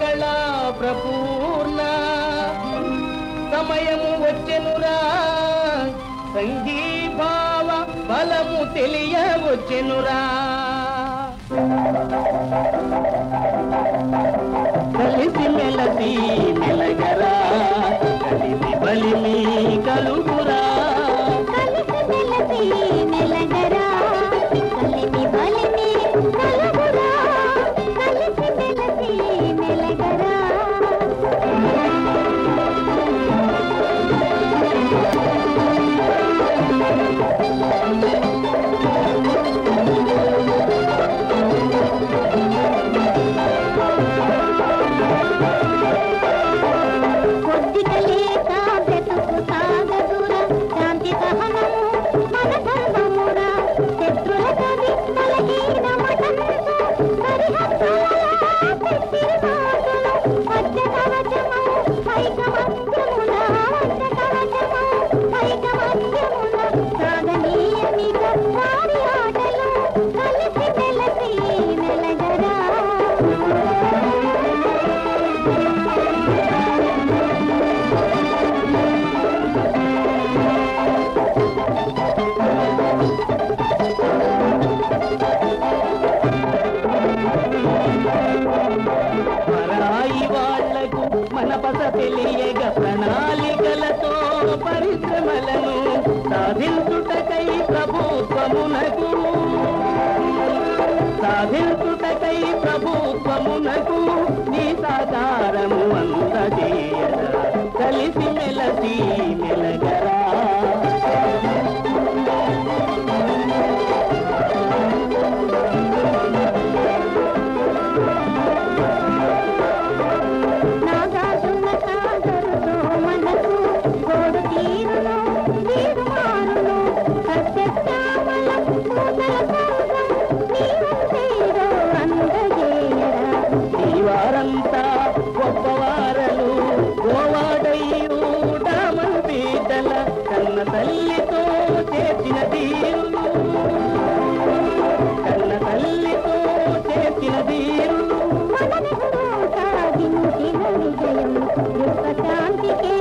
మంగళ ప్రపూర్ణ సమయము వచ్చెనురా సంగీభావ బలము తెలియవచ్చెనురా కలిసి మెలసి మెలగరా కలిసి బలిమి కలుగురా కలిసి మెలసి మెలగరా కలిసి బలిమి కలుగురా కలిసి మెలసి మెలగరా తెలియగ ప్రణాళికలతో పరిశ్రమలను సాధించుటకై ప్రభుత్వమునకు నీ సాకారము అందజేయరా కలిసి మెలసి మెలగరా వారంతా గొప్పవారలు గోవాడయ్యూ డామన్ బీటల కన్న తల్లితో చేసిన తీరులు శాంతికే